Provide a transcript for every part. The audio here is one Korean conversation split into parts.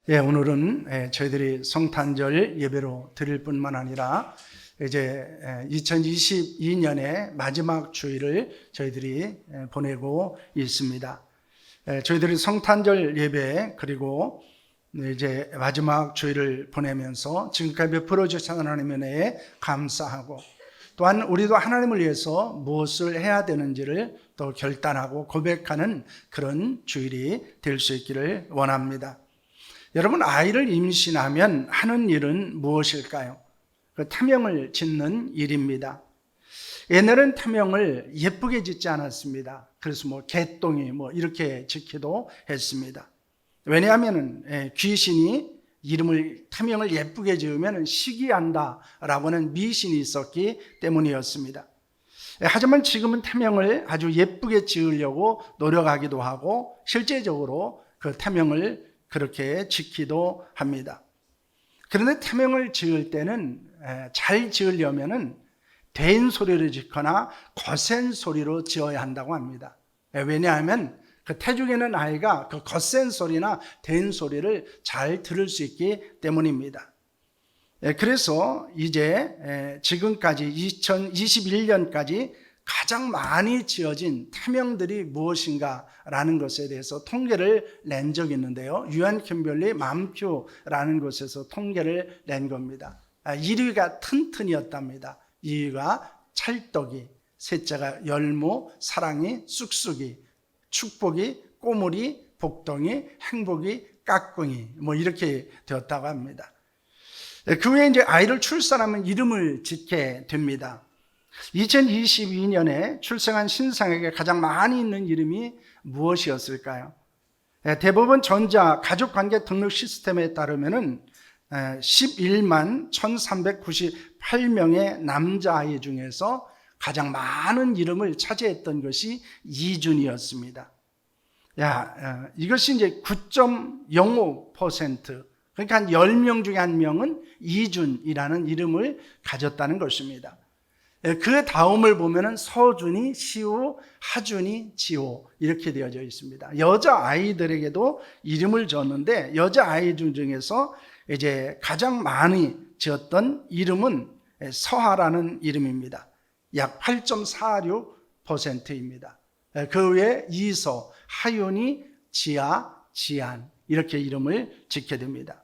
오늘은 저희들이 성탄절 예배로 드릴 뿐만 아니라 이제 2022년의 마지막 주일을 저희들이 보내고 있습니다. 저희들이 성탄절 예배 그리고 이제 마지막 주일을 보내면서 지금까지 베풀어 주신 하나님의 은혜에 감사하고, 또한 우리도 하나님을 위해서 무엇을 해야 되는지를 또 결단하고 고백하는 그런 주일이 될 수 있기를 원합니다. 여러분, 아이를 임신하면 하는 일은 무엇일까요? 그 태명을 짓는 일입니다. 옛날엔 태명을 예쁘게 짓지 않았습니다. 그래서 개똥이 이렇게 짓기도 했습니다. 왜냐하면 귀신이 태명을 예쁘게 지으면 시기한다라고 하는 미신이 있었기 때문이었습니다. 하지만 지금은 태명을 아주 예쁘게 지으려고 노력하기도 하고, 실제적으로 그 태명을 그렇게 짓기도 합니다. 그런데 태명을 지을 때는 잘 지으려면은 대인 소리를 짓거나 거센 소리로 지어야 한다고 합니다. 왜냐하면 그 태중에는 아이가 그 거센 소리나 대인 소리를 잘 들을 수 있기 때문입니다. 그래서 이제 지금까지 2021년까지 가장 많이 지어진 태명들이 무엇인가라는 것에 대해서 통계를 낸 적이 있는데요. 유엔 캠벨리 맘큐라는 곳에서 통계를 낸 겁니다. 1위가 튼튼이었답니다. 2위가 찰떡이, 셋째가 열무, 사랑이, 쑥쑥이, 축복이, 꼬물이, 복덩이, 행복이, 깍꿍이 이렇게 되었다고 합니다. 그 후에 이제 아이를 출산하면 이름을 짓게 됩니다. 2022년에 출생한 신생에게 가장 많이 있는 이름이 무엇이었을까요? 대법원 전자 가족관계 등록 시스템에 따르면은 11만 1398명의 남자아이 중에서 가장 많은 이름을 차지했던 것이 이준이었습니다. 이것이 이제 9.05%, 그러니까 한 10명 중에 한 명은 이준이라는 이름을 가졌다는 것입니다. 그 다음을 보면은 서준이, 시우, 하준이, 지호 이렇게 되어져 있습니다. 여자 아이들에게도 이름을 줬는데 여자 아이 중에서 이제 가장 많이 지었던 이름은 서하라는 이름입니다. 약 8.46%입니다. 그 외에 이서, 하윤이, 지아, 지안 이렇게 이름을 짓게 됩니다.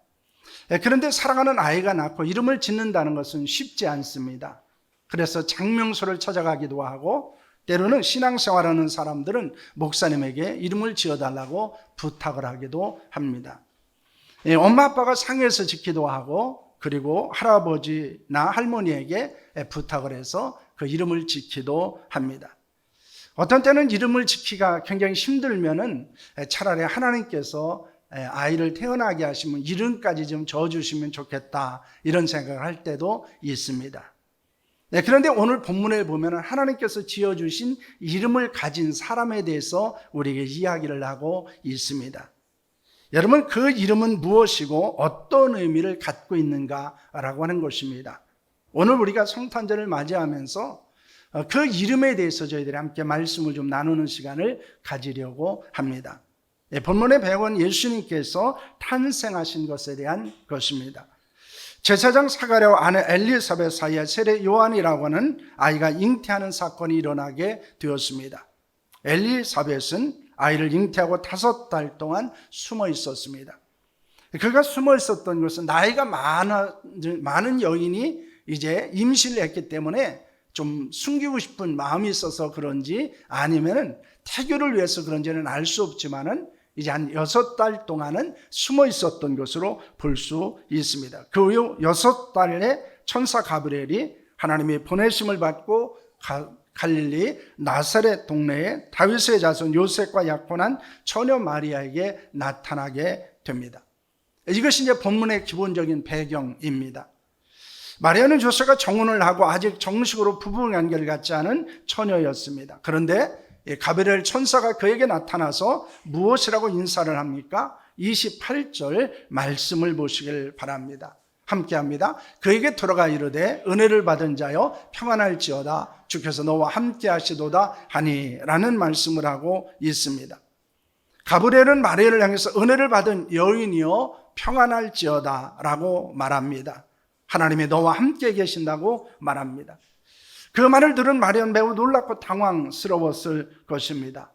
그런데 사랑하는 아이가 낳고 이름을 짓는다는 것은 쉽지 않습니다. 그래서 장명소를 찾아가기도 하고, 때로는 신앙생활하는 사람들은 목사님에게 이름을 지어달라고 부탁을 하기도 합니다. 엄마 아빠가 상의해서 짓기도 하고, 그리고 할아버지나 할머니에게 부탁을 해서 그 이름을 짓기도 합니다. 어떤 때는 이름을 짓기가 굉장히 힘들면은 차라리 하나님께서 아이를 태어나게 하시면 이름까지 좀 지어주시면 좋겠다, 이런 생각을 할 때도 있습니다. 그런데 오늘 본문에 보면 하나님께서 지어주신 이름을 가진 사람에 대해서 우리에게 이야기를 하고 있습니다. 여러분, 그 이름은 무엇이고 어떤 의미를 갖고 있는가라고 하는 것입니다. 오늘 우리가 성탄절을 맞이하면서 그 이름에 대해서 저희들이 함께 말씀을 좀 나누는 시간을 가지려고 합니다. 본문의 배경은 예수님께서 탄생하신 것에 대한 것입니다. 제사장 사가랴와 아내 엘리사벳 사이에 세례 요한이라고 하는 아이가 잉태하는 사건이 일어나게 되었습니다. 엘리사벳은 아이를 잉태하고 5달 동안 숨어 있었습니다. 그가 숨어 있었던 것은 나이가 많은 여인이 이제 임신을 했기 때문에 좀 숨기고 싶은 마음이 있어서 그런지, 아니면은 태교를 위해서 그런지는 알 수 없지만은 이제 한 6달 동안은 숨어 있었던 것으로 볼 수 있습니다. 그 후 6달에 천사 가브리엘이 하나님의 보내심을 받고 갈릴리 나사렛 동네에 다윗의 자손 요셉과 약혼한 처녀 마리아에게 나타나게 됩니다. 이것이 이제 본문의 기본적인 배경입니다. 마리아는 조세가 정혼을 하고 아직 정식으로 부부 관계를 갖지 않은 처녀였습니다. 그런데 가브리엘 천사가 그에게 나타나서 무엇이라고 인사를 합니까? 28절 말씀을 보시길 바랍니다. 함께합니다. 그에게 돌아가 이르되 은혜를 받은 자여 평안할지어다, 주께서 너와 함께 하시도다 하니 라는 말씀을 하고 있습니다. 가브리엘은 마리아를 향해서 은혜를 받은 여인이여 평안할지어다 라고 말합니다. 하나님이 너와 함께 계신다고 말합니다. 그 말을 들은 마리아는 매우 놀랍고 당황스러웠을 것입니다.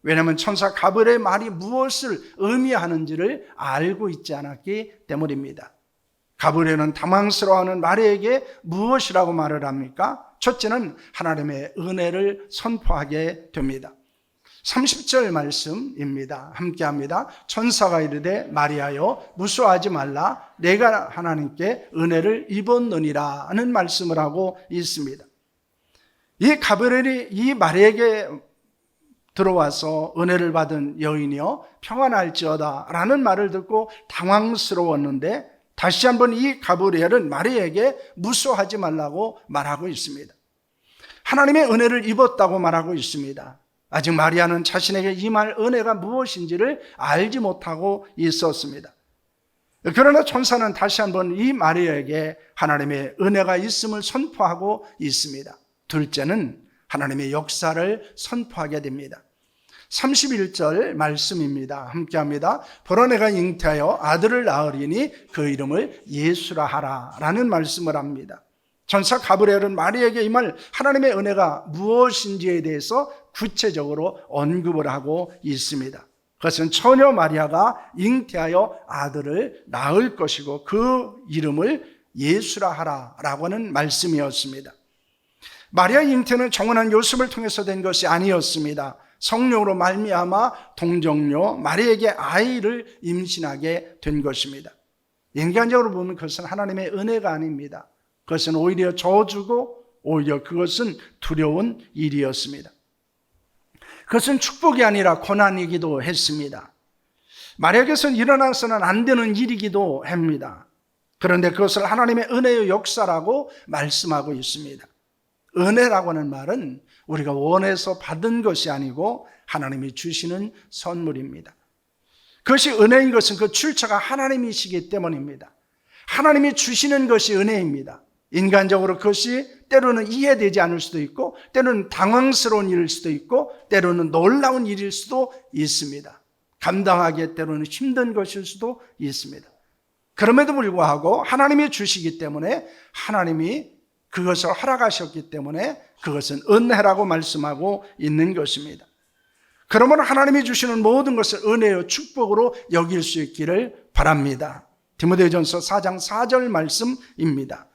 왜냐하면 천사 가브리엘의 말이 무엇을 의미하는지를 알고 있지 않았기 때문입니다. 가브리엘은 당황스러워하는 마리아에게 무엇이라고 말을 합니까? 첫째는 하나님의 은혜를 선포하게 됩니다. 30절 말씀입니다. 함께합니다. 천사가 이르되 마리아여 무서워하지 말라 내가 하나님께 은혜를 입었느니라 하는 말씀을 하고 있습니다. 이 가브리엘이 이 마리아에게 들어와서 은혜를 받은 여인이여 평안할지어다 라는 말을 듣고 당황스러웠는데 다시 한번 이 가브리엘은 마리아에게 무서워하지 말라고 말하고 있습니다. 하나님의 은혜를 입었다고 말하고 있습니다. 아직 마리아는 자신에게 임할 은혜가 무엇인지를 알지 못하고 있었습니다. 그러나 천사는 다시 한번 이 마리아에게 하나님의 은혜가 있음을 선포하고 있습니다. 둘째는 하나님의 역사를 선포하게 됩니다. 31절 말씀입니다. 함께합니다. 보라 내가 잉태하여 아들을 낳으리니 그 이름을 예수라 하라 라는 말씀을 합니다. 천사 가브리엘은 마리아에게 임할 하나님의 은혜가 무엇인지에 대해서 구체적으로 언급을 하고 있습니다. 그것은 처녀 마리아가 잉태하여 아들을 낳을 것이고 그 이름을 예수라 하라 라고 하는 말씀이었습니다. 마리아의 잉태는 정원한 요셉을 통해서 된 것이 아니었습니다. 성령으로 말미암아 동정녀 마리아에게 아이를 임신하게 된 것입니다. 인간적으로 보면 그것은 하나님의 은혜가 아닙니다. 그것은 오히려 저주고 오히려 그것은 두려운 일이었습니다. 그것은 축복이 아니라 고난이기도 했습니다. 마리아에게서는 일어나서는 안 되는 일이기도 합니다. 그런데 그것을 하나님의 은혜의 역사라고 말씀하고 있습니다. 은혜라고 하는 말은 우리가 원해서 받은 것이 아니고 하나님이 주시는 선물입니다. 그것이 은혜인 것은 그 출처가 하나님이시기 때문입니다. 하나님이 주시는 것이 은혜입니다. 인간적으로 그것이 때로는 이해되지 않을 수도 있고 때로는 당황스러운 일일 수도 있고 때로는 놀라운 일일 수도 있습니다. 감당하기에 때로는 힘든 것일 수도 있습니다. 그럼에도 불구하고 하나님이 주시기 때문에 하나님이 그것을 허락하셨기 때문에 그것은 은혜라고 말씀하고 있는 것입니다. 그러므로 하나님이 주시는 모든 것을 은혜요 축복으로 여길 수 있기를 바랍니다. 디모데전서 4장 4절 말씀입니다.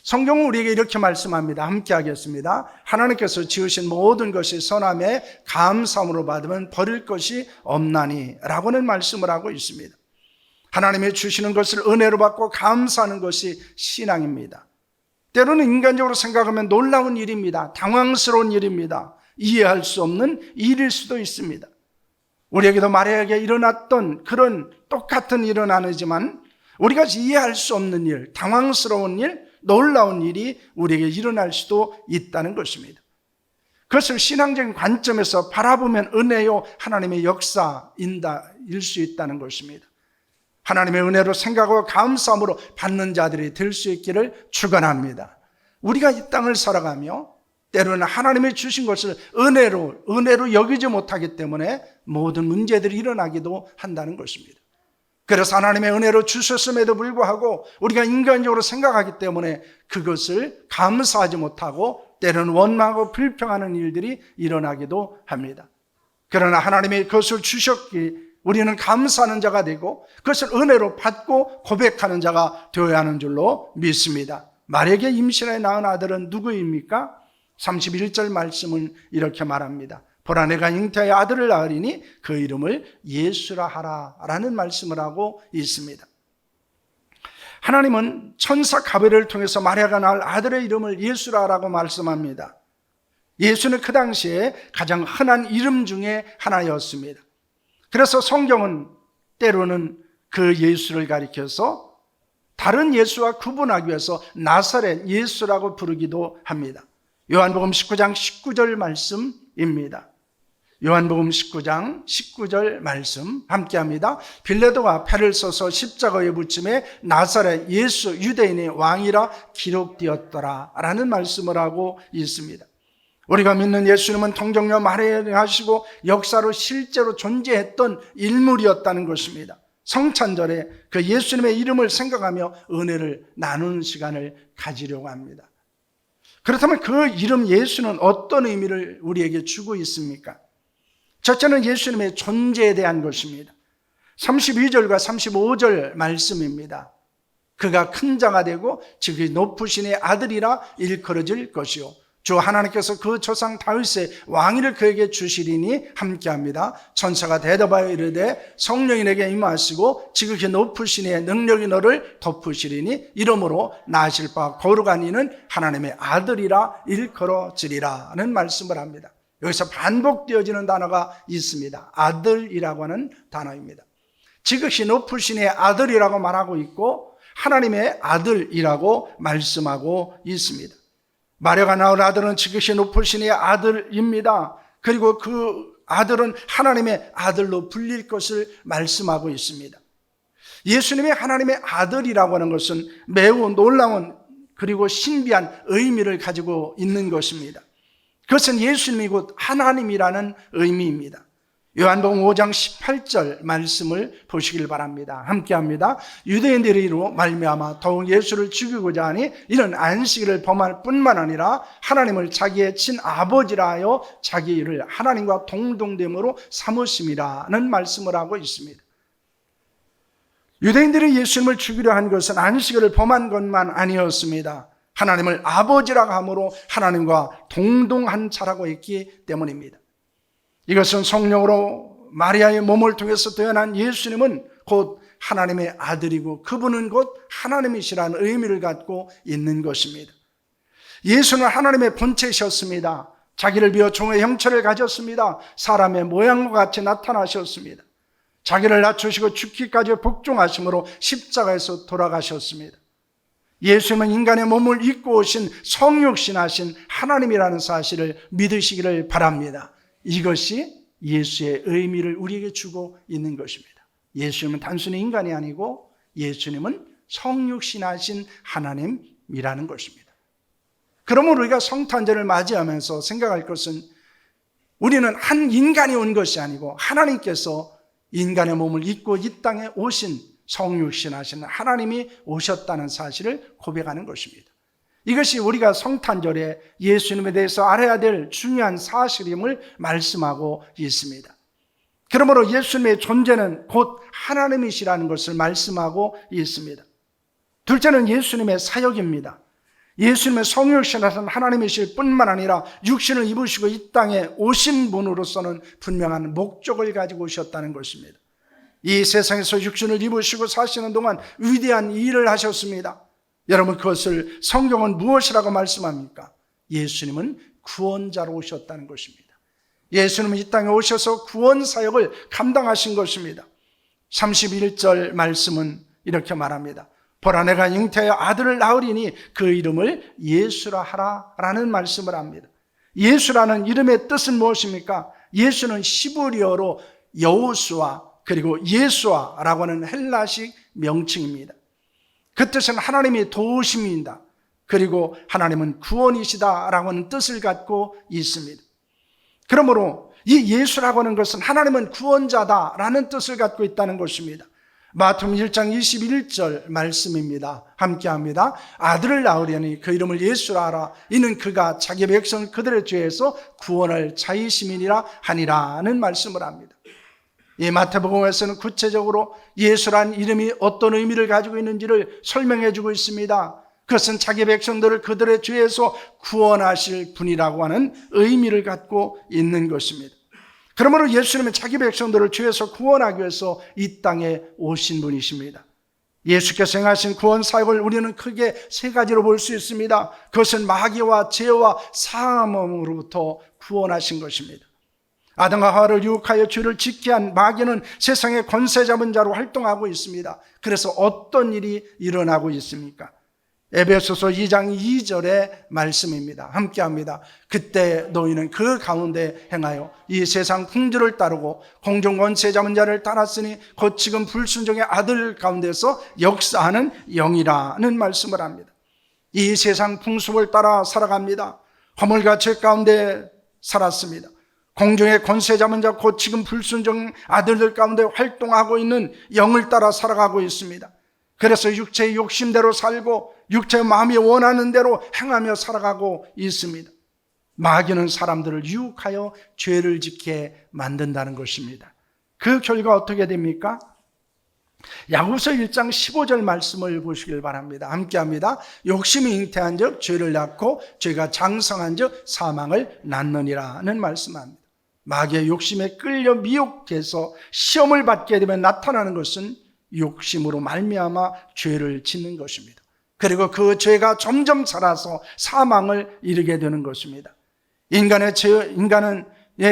성경은 우리에게 이렇게 말씀합니다. 함께 하겠습니다. 하나님께서 지으신 모든 것이 선함에 감사함으로 받으면 버릴 것이 없나니 라고는 말씀을 하고 있습니다. 하나님이 주시는 것을 은혜로 받고 감사하는 것이 신앙입니다. 때로는 인간적으로 생각하면 놀라운 일입니다. 당황스러운 일입니다. 이해할 수 없는 일일 수도 있습니다. 우리에게도 마리아에게 일어났던 그런 똑같은 일은 아니지만 우리가 이해할 수 없는 일, 당황스러운 일, 놀라운 일이 우리에게 일어날 수도 있다는 것입니다. 그것을 신앙적인 관점에서 바라보면 은혜요 하나님의 역사일 수 있다는 것입니다. 하나님의 은혜로 생각하고 감사함으로 받는 자들이 될 수 있기를 축원합니다. 우리가 이 땅을 살아가며 때로는 하나님이 주신 것을 은혜로 여기지 못하기 때문에 모든 문제들이 일어나기도 한다는 것입니다. 그래서 하나님의 은혜로 주셨음에도 불구하고 우리가 인간적으로 생각하기 때문에 그것을 감사하지 못하고 때로는 원망하고 불평하는 일들이 일어나기도 합니다. 그러나 하나님이 그것을 주셨기 우리는 감사하는 자가 되고 그것을 은혜로 받고 고백하는 자가 되어야 하는 줄로 믿습니다. 마리아에게 임신하여 낳은 아들은 누구입니까? 31절 말씀은 이렇게 말합니다. 보라 내가 잉태하여 아들을 낳으리니 그 이름을 예수라 하라 라는 말씀을 하고 있습니다. 하나님은 천사 가브리엘을 통해서 마리아가 낳을 아들의 이름을 예수라라고 말씀합니다. 예수는 그 당시에 가장 흔한 이름 중에 하나였습니다. 그래서 성경은 때로는 그 예수를 가리켜서 다른 예수와 구분하기 위해서 나사렛 예수라고 부르기도 합니다. 요한복음 19장 19절 말씀입니다. 요한복음 19장 19절 말씀 함께합니다. 빌라도가 패를 써서 십자가에 붙임에 나사렛 예수 유대인의 왕이라 기록되었더라 라는 말씀을 하고 있습니다. 우리가 믿는 예수님은 동정녀 마리아를 하시고 역사로 실제로 존재했던 인물이었다는 것입니다. 성찬절에 그 예수님의 이름을 생각하며 은혜를 나누는 시간을 가지려고 합니다. 그렇다면 그 이름 예수는 어떤 의미를 우리에게 주고 있습니까? 첫째는 예수님의 존재에 대한 것입니다. 32절과 35절 말씀입니다. 그가 큰 자가 되고 지극히 높으신 이의 아들이라 일컬어질 것이요 주 하나님께서 그 조상 다윗의 왕위를 그에게 주시리니 함께합니다. 천사가 대답하여 이르되 성령이 내게 임하시고 지극히 높으신 이의 능력이 너를 덮으시리니 이러므로 나실 바 거룩한 이는 하나님의 아들이라 일컬어지리라는 말씀을 합니다. 여기서 반복되어지는 단어가 있습니다. 아들이라고 하는 단어입니다. 지극히 높으신 이의 아들이라고 말하고 있고 하나님의 아들이라고 말씀하고 있습니다. 마려가 낳은 아들은 지극히 높으신 이의 아들입니다. 그리고 그 아들은 하나님의 아들로 불릴 것을 말씀하고 있습니다. 예수님이 하나님의 아들이라고 하는 것은 매우 놀라운 그리고 신비한 의미를 가지고 있는 것입니다. 그것은 예수님이 곧 하나님이라는 의미입니다. 요한복음 5장 18절 말씀을 보시길 바랍니다. 함께합니다. 유대인들이 이로 말미암아 더욱 예수를 죽이고자 하니 이는 안식일을 범할 뿐만 아니라 하나님을 자기의 친아버지라 하여 자기 일을 하나님과 동등됨으로 삼으심이라는 말씀을 하고 있습니다. 유대인들이 예수님을 죽이려 한 것은 안식일을 범한 것만 아니었습니다. 하나님을 아버지라고 함으로 하나님과 동등한 자라고 했기 때문입니다. 이것은 성령으로 마리아의 몸을 통해서 태어난 예수님은 곧 하나님의 아들이고 그분은 곧 하나님이시라는 의미를 갖고 있는 것입니다. 예수는 하나님의 본체이셨습니다. 자기를 비워 종의 형체를 가졌습니다. 사람의 모양과 같이 나타나셨습니다. 자기를 낮추시고 죽기까지 복종하심으로 십자가에서 돌아가셨습니다. 예수님은 인간의 몸을 입고 오신 성육신하신 하나님이라는 사실을 믿으시기를 바랍니다. 이것이 예수의 의미를 우리에게 주고 있는 것입니다. 예수님은 단순히 인간이 아니고 예수님은 성육신하신 하나님이라는 것입니다. 그러므로 우리가 성탄절을 맞이하면서 생각할 것은 우리는 한 인간이 온 것이 아니고 하나님께서 인간의 몸을 입고 이 땅에 오신 성육신하신 하나님이 오셨다는 사실을 고백하는 것입니다. 이것이 우리가 성탄절에 예수님에 대해서 알아야 될 중요한 사실임을 말씀하고 있습니다. 그러므로 예수님의 존재는 곧 하나님이시라는 것을 말씀하고 있습니다. 둘째는 예수님의 사역입니다. 예수님의 성육신하신 하나님이실 뿐만 아니라 육신을 입으시고 이 땅에 오신 분으로서는 분명한 목적을 가지고 오셨다는 것입니다. 이 세상에서 육신을 입으시고 사시는 동안 위대한 일을 하셨습니다. 여러분, 그것을 성경은 무엇이라고 말씀합니까? 예수님은 구원자로 오셨다는 것입니다. 예수님은 이 땅에 오셔서 구원 사역을 감당하신 것입니다. 31절 말씀은 이렇게 말합니다. 보라, 내가 잉태하여 아들을 낳으리니 그 이름을 예수라 하라 라는 말씀을 합니다. 예수라는 이름의 뜻은 무엇입니까? 예수는 히브리어로 여호수아 그리고 예수아라고 하는 헬라식 명칭입니다. 그 뜻은 하나님이 도우심입니다. 그리고 하나님은 구원이시다라고 하는 뜻을 갖고 있습니다. 그러므로 이 예수라고 하는 것은 하나님은 구원자다라는 뜻을 갖고 있다는 것입니다. 마태복음 1장 21절 말씀입니다. 함께합니다. 아들을 낳으려니 그 이름을 예수라 하라. 이는 그가 자기 백성을 그들의 죄에서 구원할 자이심이니라 하니라는 말씀을 합니다. 이 마태복음에서는 구체적으로 예수란 이름이 어떤 의미를 가지고 있는지를 설명해 주고 있습니다. 그것은 자기 백성들을 그들의 죄에서 구원하실 분이라고 하는 의미를 갖고 있는 것입니다. 그러므로 예수님은 자기 백성들을 죄에서 구원하기 위해서 이 땅에 오신 분이십니다. 예수께서 행하신 구원 사역을 우리는 크게 세 가지로 볼 수 있습니다. 그것은 마귀와 죄와 사함으로부터 구원하신 것입니다. 아담과 하와를 유혹하여 죄를 짓게 한 마귀는 세상의 권세 잡은 자로 활동하고 있습니다. 그래서 어떤 일이 일어나고 있습니까? 에베소서 2장 2절의 말씀입니다. 함께합니다. 그때 너희는 그 가운데 행하여 이 세상 풍조를 따르고 공중 권세 잡은 자를 따랐으니 곧 지금 불순종의 아들 가운데서 역사하는 영이라는 말씀을 합니다. 이 세상 풍습을 따라 살아갑니다. 허물과 죄 가운데 살았습니다. 공중의 권세 잡은 자 곧 지금 불순종 아들들 가운데 활동하고 있는 영을 따라 살아가고 있습니다. 그래서 육체의 욕심대로 살고 육체의 마음이 원하는 대로 행하며 살아가고 있습니다. 마귀는 사람들을 유혹하여 죄를 짓게 만든다는 것입니다. 그 결과 어떻게 됩니까? 야고보서 1장 15절 말씀을 보시길 바랍니다. 함께합니다. 욕심이 잉태한 즉 죄를 낳고 죄가 장성한 즉 사망을 낳느니라는 말씀합니다. 마귀의 욕심에 끌려 미혹돼서 시험을 받게 되면 나타나는 것은 욕심으로 말미암아 죄를 짓는 것입니다. 그리고 그 죄가 점점 살아서 사망을 이르게 되는 것입니다. 인간의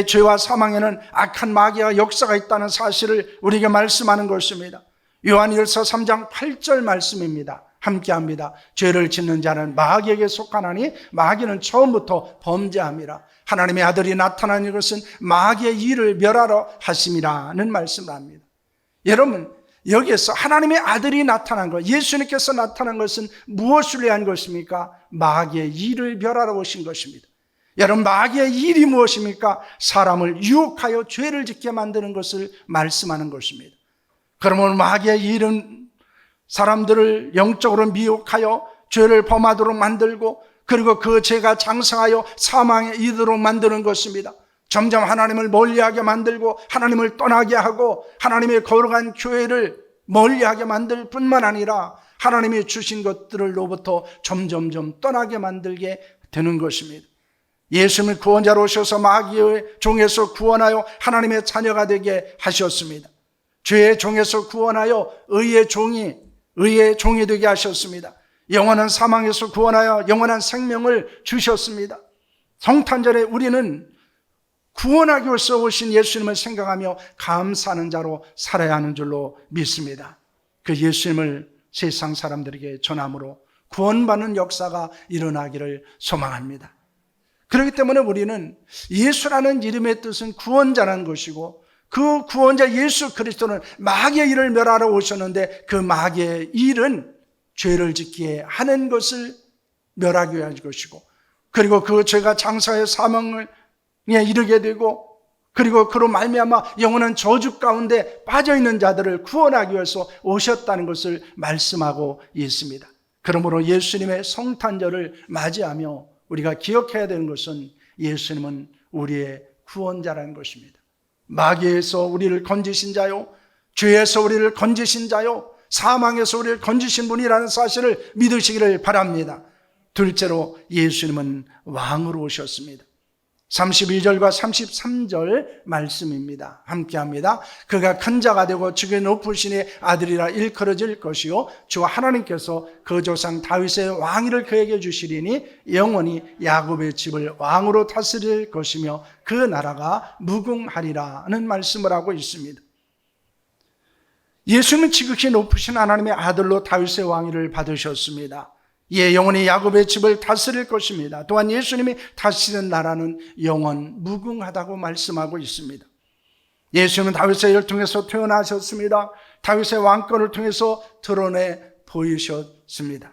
죄와 사망에는 악한 마귀와 역사가 있다는 사실을 우리에게 말씀하는 것입니다. 요한일서 3장 8절 말씀입니다. 함께합니다. 죄를 짓는 자는 마귀에게 속하나니 마귀는 처음부터 범죄함이라. 하나님의 아들이 나타나는 것은 마귀의 일을 멸하러 하심이라는 말씀을 합니다. 여러분, 여기에서 하나님의 아들이 나타난 것, 예수님께서 나타난 것은 무엇을 위한 것입니까? 마귀의 일을 멸하러 오신 것입니다. 여러분, 마귀의 일이 무엇입니까? 사람을 유혹하여 죄를 짓게 만드는 것을 말씀하는 것입니다. 그러면 마귀의 일은 사람들을 영적으로 미혹하여 죄를 범하도록 만들고, 그리고 그 죄가 장성하여 사망에 이르도록 만드는 것입니다. 점점 하나님을 멀리하게 만들고 하나님을 떠나게 하고 하나님의 거룩한 교회를 멀리하게 만들 뿐만 아니라 하나님이 주신 것들로부터 점점점 떠나게 만들게 되는 것입니다. 예수님은 구원자로 오셔서 마귀의 종에서 구원하여 하나님의 자녀가 되게 하셨습니다. 죄의 종에서 구원하여 의의 종이 되게 하셨습니다. 영원한 사망에서 구원하여 영원한 생명을 주셨습니다. 성탄절에 우리는 구원하기 위해서 오신 예수님을 생각하며 감사하는 자로 살아야 하는 줄로 믿습니다. 그 예수님을 세상 사람들에게 전함으로 구원받는 역사가 일어나기를 소망합니다. 그렇기 때문에 우리는 예수라는 이름의 뜻은 구원자라는 것이고, 그 구원자 예수 그리스도는 마귀의 일을 멸하러 오셨는데 그 마귀의 일은 죄를 짓게 하는 것을 멸하기 위한 것이고, 그리고 그 죄가 장사의 사망을 이르게 되고, 그리고 그로 말미암아 영원한 저주 가운데 빠져있는 자들을 구원하기 위해서 오셨다는 것을 말씀하고 있습니다. 그러므로 예수님의 성탄절을 맞이하며 우리가 기억해야 되는 것은 예수님은 우리의 구원자라는 것입니다. 마귀에서 우리를 건지신 자요, 죄에서 우리를 건지신 자요, 사망에서 우리를 건지신 분이라는 사실을 믿으시기를 바랍니다. 둘째로 예수님은 왕으로 오셨습니다. 32절과 33절 말씀입니다. 함께합니다. 그가 큰 자가 되고 주의 높으신 아들이라 일컬어질 것이요 주 하나님께서 그 조상 다윗의 왕위를 그에게 주시리니 영원히 야곱의 집을 왕으로 다스릴 것이며 그 나라가 무궁하리라는 말씀을 하고 있습니다. 예수님은 지극히 높으신 하나님의 아들로 다윗의 왕위를 받으셨습니다. 예, 영원히 야곱의 집을 다스릴 것입니다. 또한 예수님이 다스리는 나라는 영원 무궁하다고 말씀하고 있습니다. 예수님은 다윗의 혈을 통해서 태어나셨습니다. 다윗의 왕권을 통해서 드러내 보이셨습니다.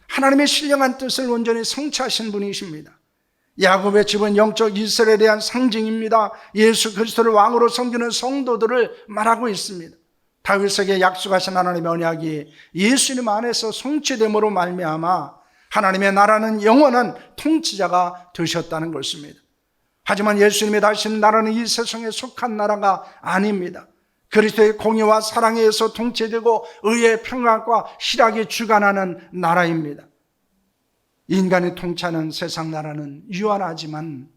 하나님의 신령한 뜻을 온전히 성취하신 분이십니다. 야곱의 집은 영적 이스라엘에 대한 상징입니다. 예수 그리스도를 왕으로 섬기는 성도들을 말하고 있습니다. 다윗에게 약속하신 하나님의 언약이 예수님 안에서 성취됨으로 말미암아 하나님의 나라는 영원한 통치자가 되셨다는 것입니다. 하지만 예수님이 다신 나라는 이 세상에 속한 나라가 아닙니다. 그리스도의 공의와 사랑에 의해서 통치되고 의의 평강과 희락이 주관하는 나라입니다. 인간이 통치하는 세상 나라는 유한하지만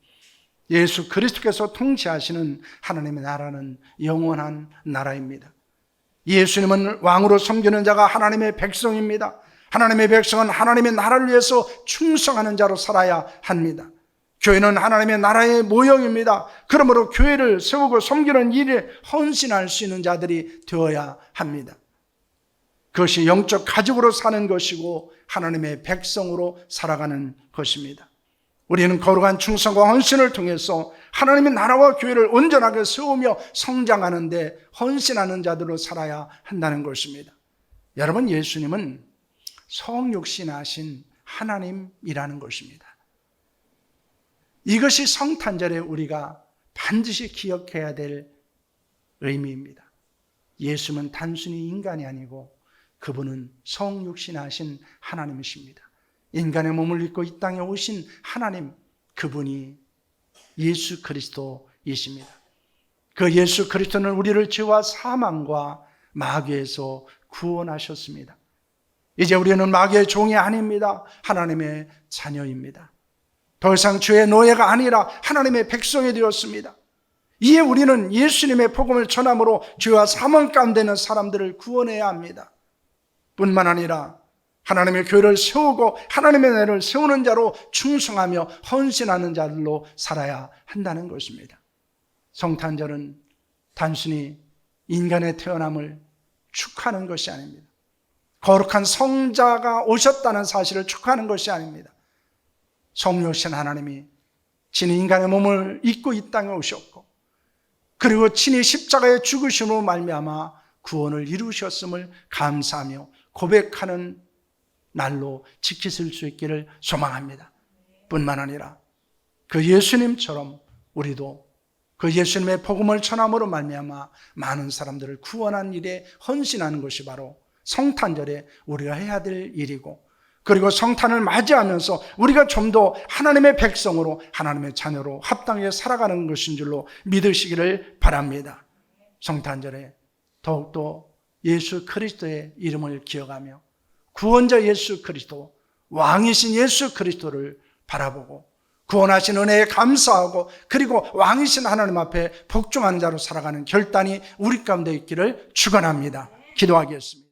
예수 그리스도께서 통치하시는 하나님의 나라는 영원한 나라입니다. 예수님은 왕으로 섬기는 자가 하나님의 백성입니다. 하나님의 백성은 하나님의 나라를 위해서 충성하는 자로 살아야 합니다. 교회는 하나님의 나라의 모형입니다. 그러므로 교회를 세우고 섬기는 일에 헌신할 수 있는 자들이 되어야 합니다. 그것이 영적 가족으로 사는 것이고 하나님의 백성으로 살아가는 것입니다. 우리는 거룩한 충성과 헌신을 통해서 하나님의 나라와 교회를 온전하게 세우며 성장하는 데 헌신하는 자들로 살아야 한다는 것입니다. 여러분, 예수님은 성육신하신 하나님이라는 것입니다. 이것이 성탄절에 우리가 반드시 기억해야 될 의미입니다. 예수는 단순히 인간이 아니고 그분은 성육신하신 하나님이십니다. 인간의 몸을 입고 이 땅에 오신 하나님, 그분이 예수 그리스도이십니다. 그 예수 그리스도는 우리를 죄와 사망과 마귀에서 구원하셨습니다. 이제 우리는 마귀의 종이 아닙니다. 하나님의 자녀입니다. 더 이상 죄의 노예가 아니라 하나님의 백성이 되었습니다. 이에 우리는 예수님의 복음을 전함으로 죄와 사망 가운데 있는 사람들을 구원해야 합니다. 뿐만 아니라 하나님의 교회를 세우고 하나님의 나라를 세우는 자로 충성하며 헌신하는 자들로 살아야 한다는 것입니다. 성탄절은 단순히 인간의 태어남을 축하하는 것이 아닙니다. 거룩한 성자가 오셨다는 사실을 축하하는 것이 아닙니다. 성육신 하나님이 친히 인간의 몸을 입고 이 땅에 오셨고 그리고 친히 십자가의 죽으심으로 말미암아 구원을 이루셨음을 감사하며 고백하는 날로 지키실 수 있기를 소망합니다. 뿐만 아니라 그 예수님처럼 우리도 그 예수님의 복음을 전함으로 말미암아 많은 사람들을 구원한 일에 헌신하는 것이 바로 성탄절에 우리가 해야 될 일이고, 그리고 성탄을 맞이하면서 우리가 좀 더 하나님의 백성으로 하나님의 자녀로 합당하게 살아가는 것인 줄로 믿으시기를 바랍니다. 성탄절에 더욱더 예수 그리스도의 이름을 기억하며 구원자 예수 그리스도, 왕이신 예수 그리스도를 바라보고 구원하신 은혜에 감사하고 그리고 왕이신 하나님 앞에 복종하는 자로 살아가는 결단이 우리 가운데 있기를 축원합니다. 기도하겠습니다.